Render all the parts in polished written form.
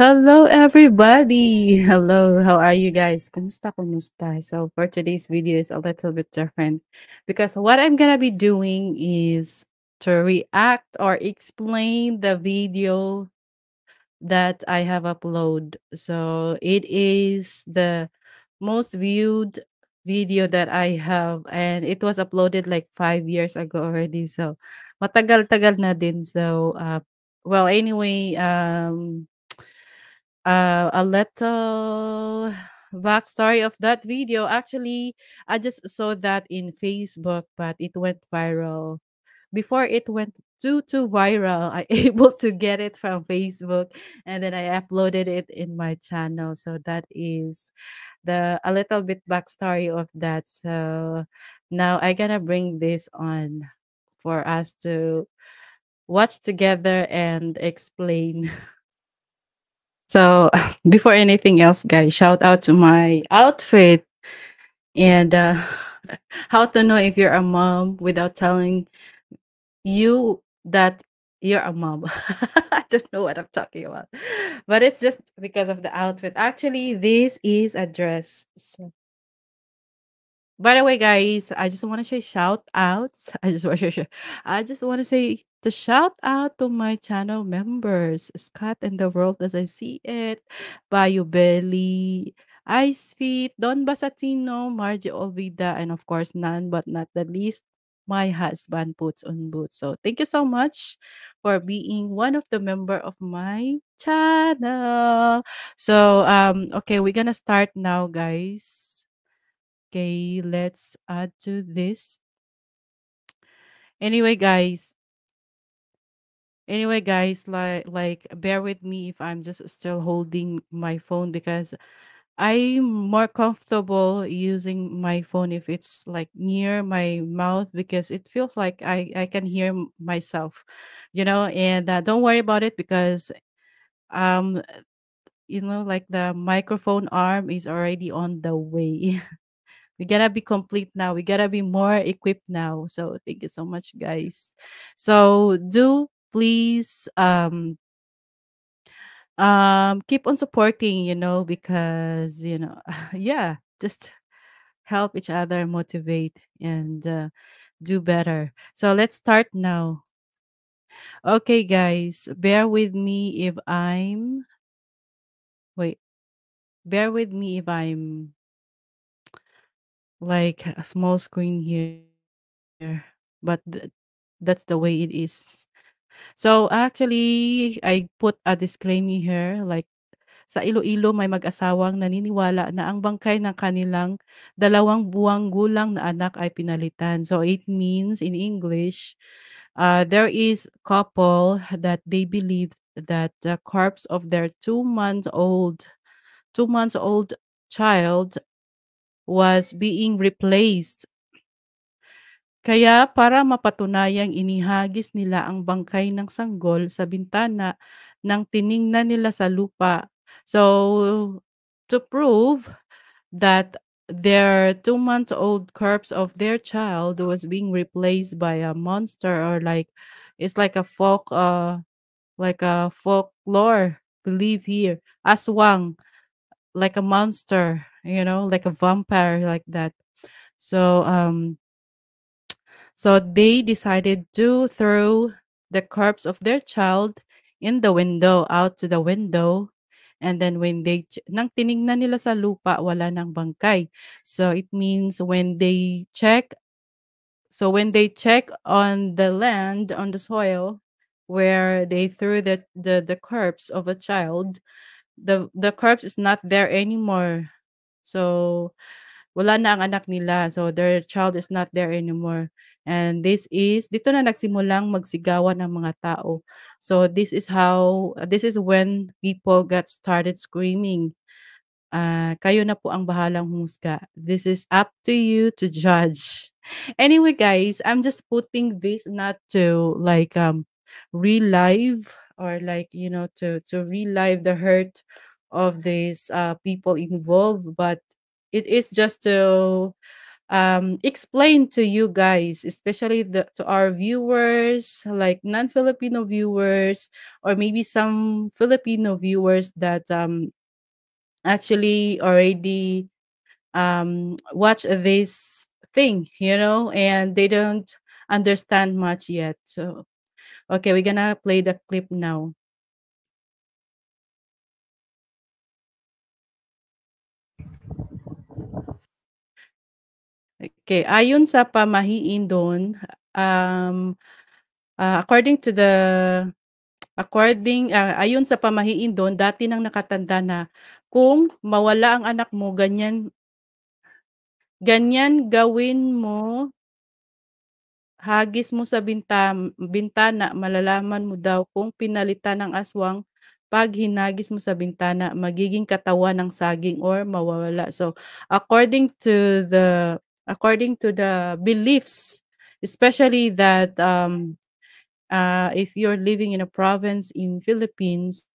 Hello, everybody. Hello, how are you guys? Kumusta, kumusta? So, for today's video is a little bit different because what I'm gonna be doing is to react or explain the video that I have uploaded. So, it is the most viewed video that I have, and it was uploaded like 5 years ago already. So, matagal-tagal na din. So, well, anyway, a little backstory of that video. Actually, I just saw that in Facebook, but it went viral. Before it went too viral, I able to get it from Facebook, and then I uploaded it in my channel. So that is the a little bit backstory of that. So now I gonna bring this on for us to watch together and explain. So, before anything else, guys, shout out to my outfit and how to know if you're a mom without telling you that you're a mom. I don't know what I'm talking about, but it's just because of the outfit. Actually, this is a dress. So, by the way, guys, I just want to say shout outs. I just want to say the shout out to my channel members, Scott and the World as I See It, Bayo Belly, Ice Feet, Don Basatino, Margie Olvida, and of course, none but not the least, my husband Boots on Boots. So thank you so much for being one of the member of my channel. So okay, we're gonna start now, guys. Okay, let's add to this. Anyway, guys. Anyway, guys, like bear with me if I'm just still holding my phone because I'm more comfortable using my phone if it's like near my mouth because it feels like I can hear myself, and don't worry about it because um like the microphone arm is already on the way. We gotta be complete now. We gotta be more equipped now. So thank you so much, guys. So do please keep on supporting, because yeah, just help each other motivate and do better. So let's start now. Okay, guys, bear with me if I'm wait, bear with me if I'm like a small screen here, but that's the way it is. So actually, I put a disclaimer here like sa Iloilo may mag-asawang naniniwala na ang bangkay ng kanilang 2 buwang gulang na anak ay pinalitan. So it means in English, there is couple that they believe that the corpse of their 2 months old child was being replaced. Kaya para mapatunayang inihagis nila ang bangkay ng sanggol sa bintana nang tiningnan nila sa lupa. So, to prove that their 2-month-old corpse of their child was being replaced by a monster or it's like a folklore belief here. Aswang, like a monster, like a vampire like that. So, So they decided to throw the corpse of their child in the window, out to the window. And then when nang tiningnan nila sa lupa, wala nang bangkay. So it means when they check on the land, on the soil, where they threw the corpse of a child, the corpse is not there anymore. So wala na ang anak nila. So, their child is not there anymore. And dito na nagsimulang magsigawan ang mga tao. So, this is when people got started screaming. Kayo na po ang bahalang humusga. This is up to you to judge. Anyway, guys, I'm just putting this not to relive or to relive the hurt of these people involved, but it is just to explain to you guys, especially to our viewers, like non-Filipino viewers, or maybe some Filipino viewers that actually already watch this thing, and they don't understand much yet. So, okay, we're gonna play the clip now. Okay, ayon sa pamahiin doon, um, ayon sa pamahiin doon, dati nang nakatanda na kung mawala ang anak mo, ganyan ganyan gawin mo, hagis mo sa bintana, malalaman mo daw kung pinalitan ng aswang 'pag hinagis mo sa bintana, magiging katawan ng saging or mawawala. So, according to the according to the beliefs, especially that, if you're living in a province in Philippines,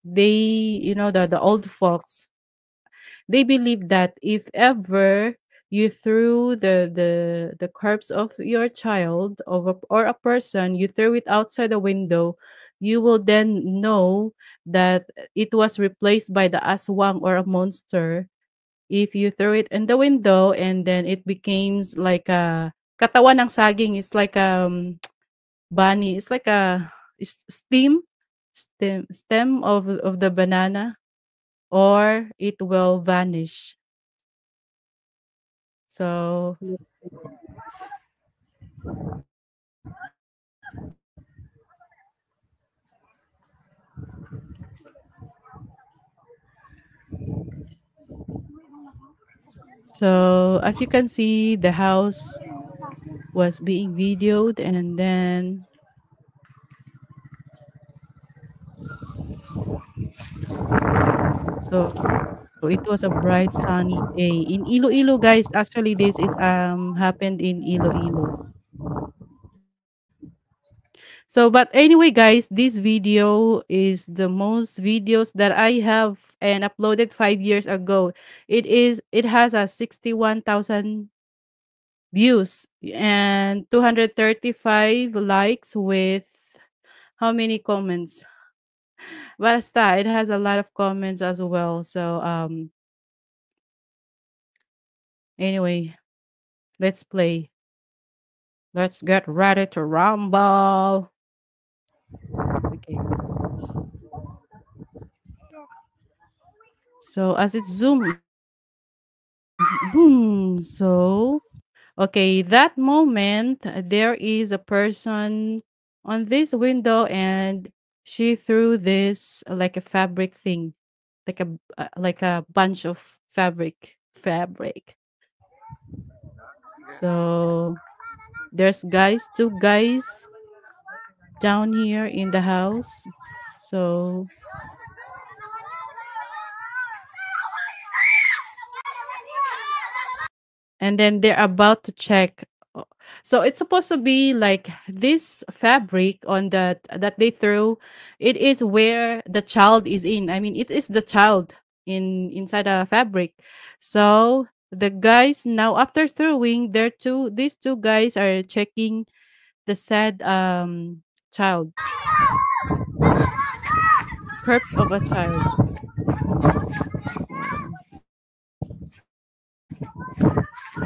they, the old folks, they believe that if ever you threw the corpse of your child or a person, you threw it outside the window, you will then know that it was replaced by the aswang or a monster. If you throw it in the window and then it becomes like a katawan ng saging, it's like bunny, it's like a stem of the banana, or it will vanish. So, as you can see, the house was being videoed, and then so it was a bright sunny day in Iloilo, guys. Actually, this is happened in Iloilo. So, but anyway, guys, this video is the most videos that I have and uploaded 5 years ago. It has a 61,000 views and 235 likes with how many comments? Basta, it has a lot of comments as well. So, anyway, let's play. Let's get ready to rumble. Okay. So, as it zooms, boom. So, okay, that moment, there is a person on this window, and she threw this like a fabric thing, like a bunch of fabric. So there's two guys down here in the house. So, and then they're about to check. So it's supposed to be like this fabric on that they threw. It is where the child is in. I mean, it is the child inside a fabric. So the guys now, after throwing, these two guys are checking the said child, corpse of a child.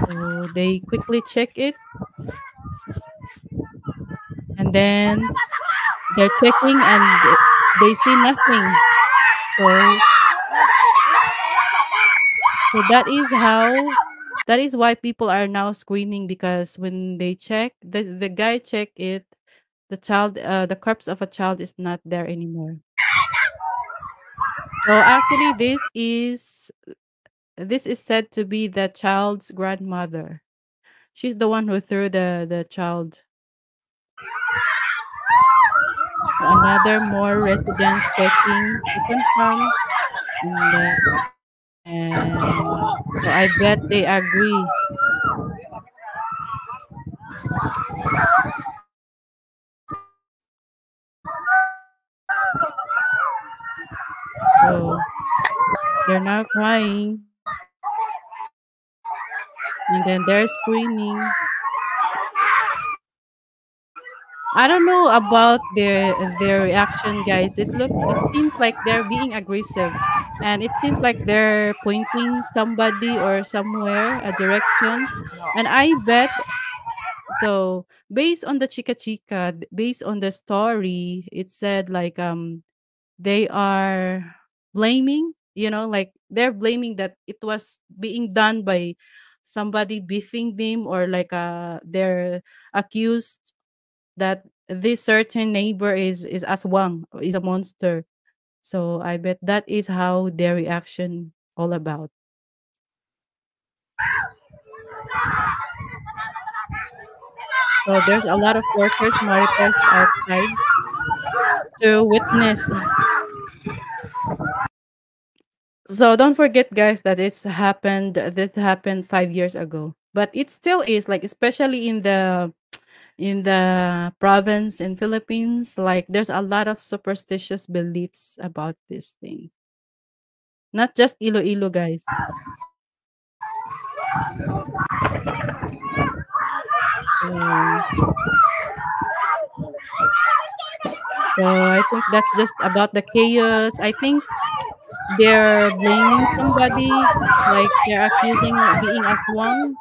So, they quickly check it, and then they're checking, and they see nothing. So that is why people are now screaming, because when they check, the guy check it, the corpse of a child is not there anymore. So actually, this is said to be the child's grandmother. She's the one who threw the child. So another more residents checking to confirm, and then so I bet they agree. So they're now crying. and then they're screaming. I don't know about their reaction, guys. It seems like they're being aggressive, and it seems like they're pointing somebody or somewhere a direction. And I bet so based on the Chica Chica, based on the story, it said like they are blaming, like they're blaming that it was being done by somebody beefing them, or like they're accused that this certain neighbor is aswang, is a monster. So I bet that is how their reaction all about. So there's a lot of workers, Marites, outside to witness. So don't forget, guys, that this happened 5 years ago, but it still is, like, especially in the province in Philippines, like there's a lot of superstitious beliefs about this thing. Not just Iloilo, guys. So, so I think that's just about the chaos. I think they're blaming somebody, like they're accusing being aswang,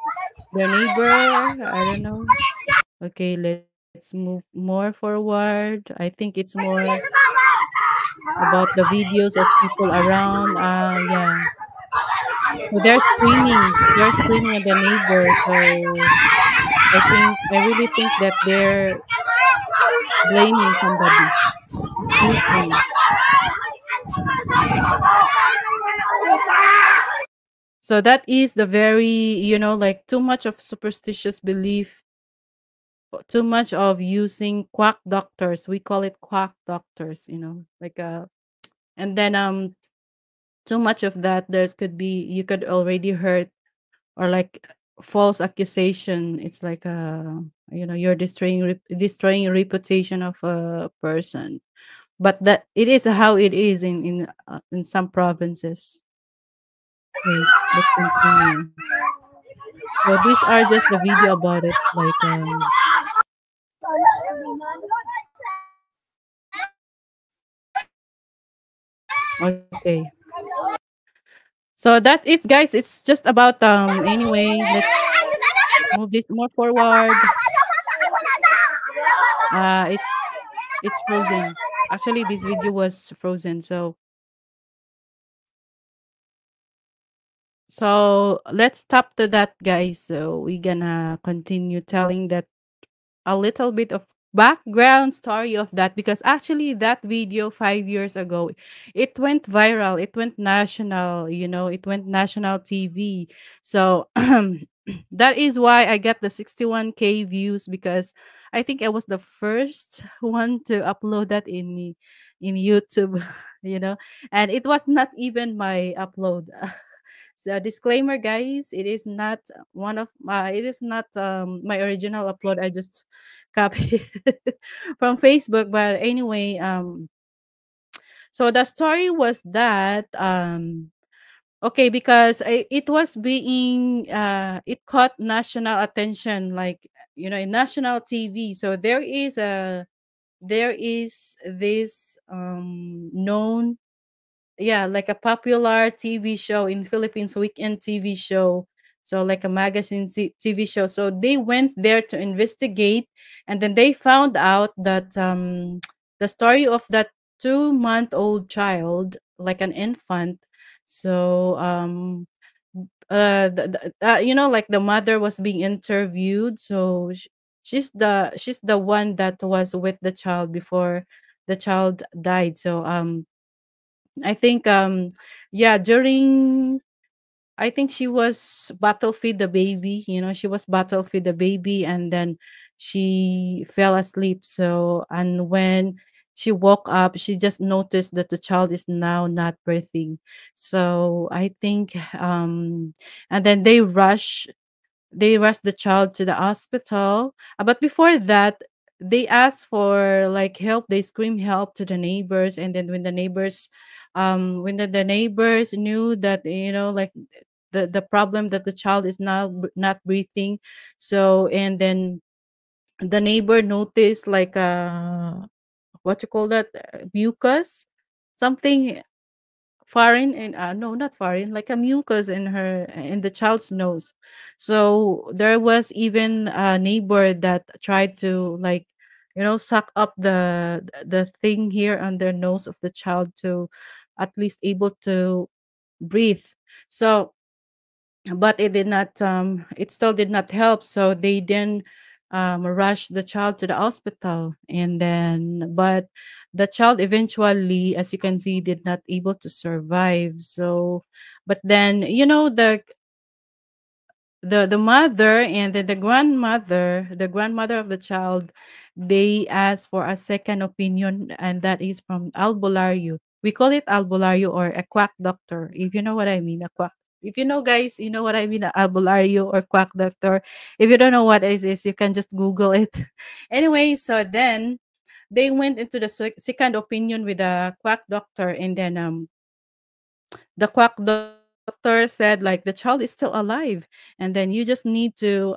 their neighbor. I don't know. Okay, let's move more forward. I think it's more about the videos of people around. Yeah. So they're screaming at the neighbor. So I really think that they're blaming somebody, accusing. So that is the very, like too much of superstitious belief, too much of using quack doctors. We call it quack doctors, like and then too much of that, there's could be you could already hurt, or like false accusation. It's like you're destroying reputation of a person. But that it is how it is in some provinces. Okay, let's continue. So these are just the video about it, like okay. So that it's, guys, it's just about anyway, let's move this more forward. It's frozen. Actually, this video was frozen. So let's stop to that, guys. So we're gonna continue telling that a little bit of background story of that, because actually that video 5 years ago, it went viral, it went national, it went national TV. So that is why I got the 61K views, because I think I was the first one to upload that in YouTube. you know and it was not even my upload. So disclaimer, guys, it is not my original upload. I just copy from Facebook. But anyway, so the story was that okay, because it was being it caught national attention, like in national TV. So there is this known, yeah, like a popular TV show in Philippines, weekend TV show. So like a magazine TV show. So they went there to investigate, and then they found out that the story of that 2-month-old child, like an infant. So like the mother was being interviewed. So she's the one that was with the child before the child died. So I think yeah, during I think she was battlefield the baby, she was battlefield the baby, and then she fell asleep. So, and when she woke up, she just noticed that the child is now not breathing. So I think and then they rushed the child to the hospital. But before that, they asked for like help. They scream help to the neighbors, and then when the neighbors knew that, like the problem that the child is now not breathing. So and then the neighbor noticed like what you call that, mucus, something foreign, and no, not foreign, like a mucus in her, in the child's nose. So there was even a neighbor that tried to like, suck up the thing here on their nose of the child to at least able to breathe. So but it did not, it still did not help, so they then rushed the child to the hospital. And then but the child eventually, as you can see, did not able to survive. So but then, the mother and the grandmother of the child, they asked for a second opinion, and that is from albularyo. We call it albularyo, or a quack doctor, if you know what I mean. A quack, if you know, guys, you know what I mean, a albularyo or quack doctor. If you don't know what it is, you can just google it. Anyway, so then they went into the second opinion with a quack doctor, and then the quack doctor said like the child is still alive, and then you just need to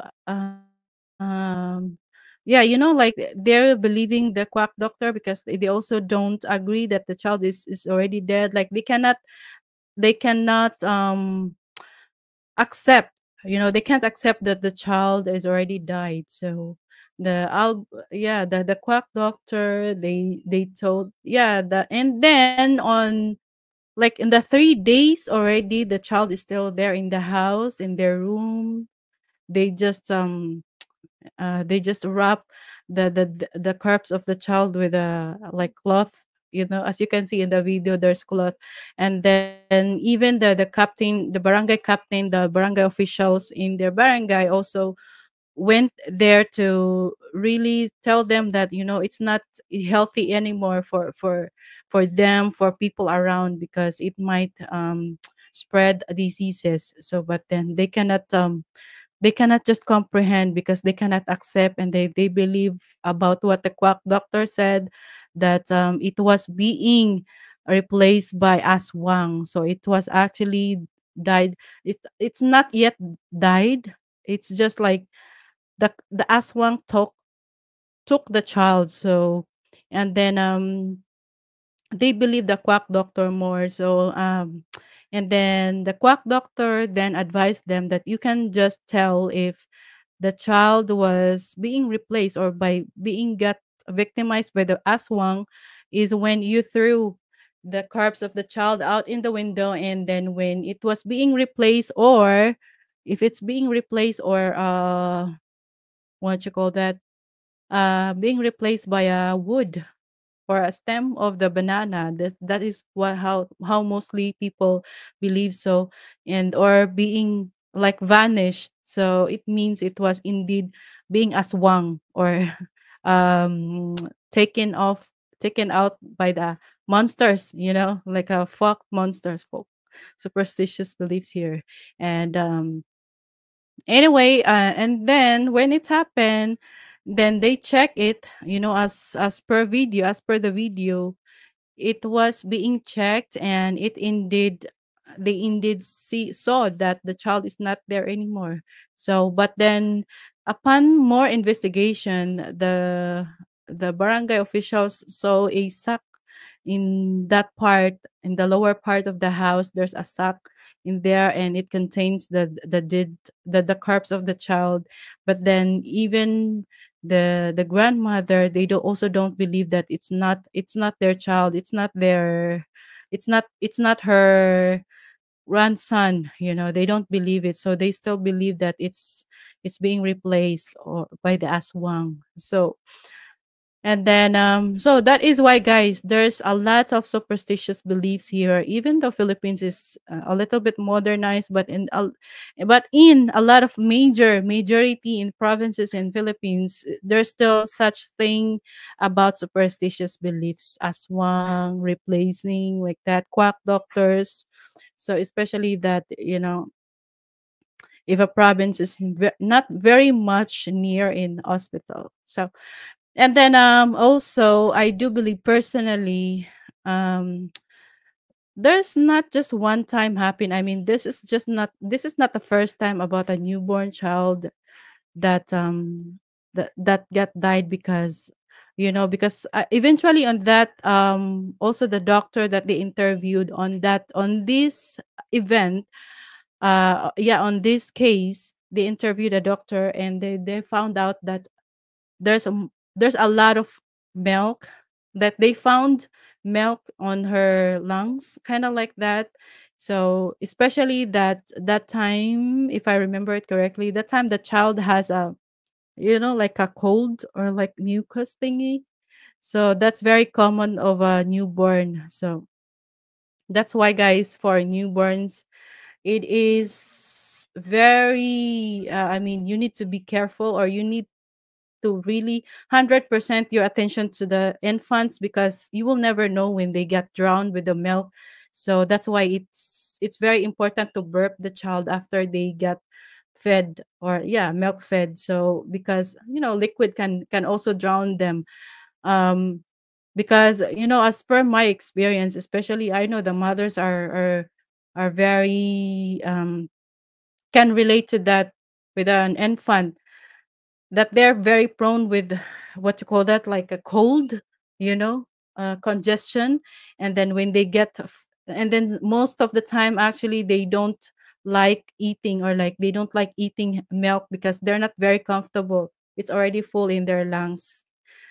yeah, like they're believing the quack doctor because they also don't agree that the child is already dead. Like they cannot accept, they can't accept that the child is already died. So yeah, the quack doctor, they told, yeah, and then on, like in the 3 days already, the child is still there in the house, in their room. They just wrap the corpse of the child with a like cloth. As you can see in the video, there's cloth. And then even the captain, the barangay captain, the barangay officials in their barangay also went there to really tell them that, it's not healthy anymore for them, for people around, because it might spread diseases. So but then they cannot just comprehend, because they cannot accept, and they believe about what the quack doctor said, that it was being replaced by aswang. So it was actually died. It's not yet died. It's just like the aswang took the child. So and then they believe the quack doctor more. So and then the quack doctor then advised them that you can just tell if the child was being replaced or by being got victimized by the aswang, is when you threw the corpse of the child out in the window, and then when it was being replaced, or if it's being replaced, or what you call that, being replaced by a wood or a stem of the banana. That is what how mostly people believe. So and or being like vanished, so it means it was indeed being aswang, or um taken out by the monsters, like a folk monsters, folk superstitious beliefs here. And anyway, and then when it happened, then they check it, as per the video, it was being checked, and they indeed saw that the child is not there anymore. So but then, upon more investigation, the barangay officials saw a sack in that part, in the lower part of the house. There's a sack in there, and it contains the corpse of the child. But then even the grandmother, they also don't believe that it's not their child, it's not her grandson. They don't believe it, so they still believe that it's being replaced or by the aswang. So and then, so that is why, guys, there's a lot of superstitious beliefs here. Even though Philippines is a little bit modernized, but in a lot of majority in provinces in Philippines, there's still such thing about superstitious beliefs, aswang, replacing, like that, quack doctors. So especially that, if a province is not very much near in hospital. So and then also I do believe personally, um there's not just one time happen. I mean, this is not the first time about a newborn child that that got died because, because eventually on that, also the doctor that they interviewed on this event, yeah, on this case, they interviewed a doctor, and they found out that there's a lot of milk, that they found milk on her lungs, kind of like that. So especially that time, if I remember it correctly, that time the child has a, like a cold or like mucus thingy. So that's very common of a newborn. So that's why, guys, for newborns, it is very, I mean, you need to be careful, or you need to really 100% your attention to the infants, because you will never know when they get drowned with the milk. So that's why it's very important to burp the child after they get fed, or yeah, milk fed. So because liquid can also drown them. um because as per my experience, especially, I know the mothers are very, can relate to that with an infant, that they're very prone with, what you call that, like a cold, you know congestion. And then when they and then most of the time, actually, they don't like eating, or like they don't like eating milk, because they're not very comfortable. It's already full in their lungs.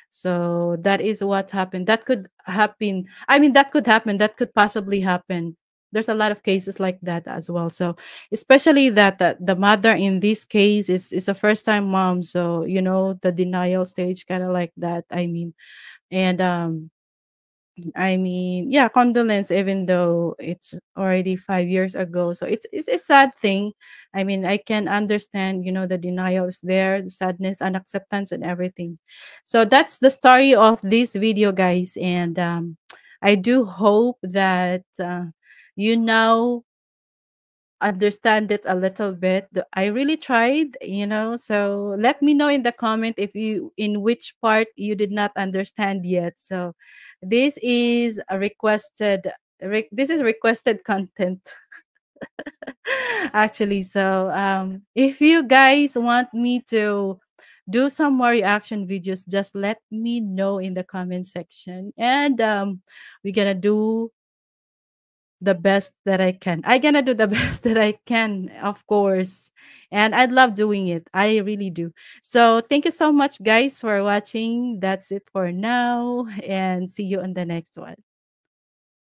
So that is what happened. That could happen. I mean, that could happen. That could possibly happen. There's a lot of cases like that as well. So especially that the mother in this case is a first time mom. So the denial stage, kind of like that. I mean, and I mean, yeah, condolence, even though it's already 5 years ago. So it's a sad thing. I mean, I can understand, the denial is there, the sadness, unacceptance, and everything. So that's the story of this video, guys. And I do hope that you now understand it a little bit. I really tried, so let me know in the comment if you in which part you did not understand yet. So this is a this is requested content. Actually. So if you guys want me to do some more reaction videos, just let me know in the comment section, and we're gonna do the best that I can. I gonna do the best that I can, of course. And I'd love doing it. I really do. So thank you so much, guys, for watching. That's it for now. And see you on the next one.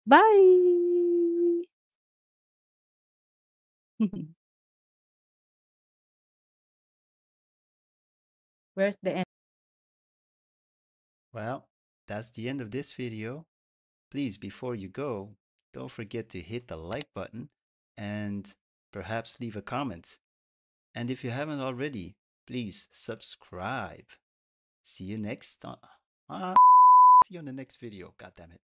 Bye. Where's the end? Well, that's the end of this video. Please, before you go, don't forget to hit the like button and perhaps leave a comment. And if you haven't already, please subscribe. See you next time. See you on the next video. God damn it.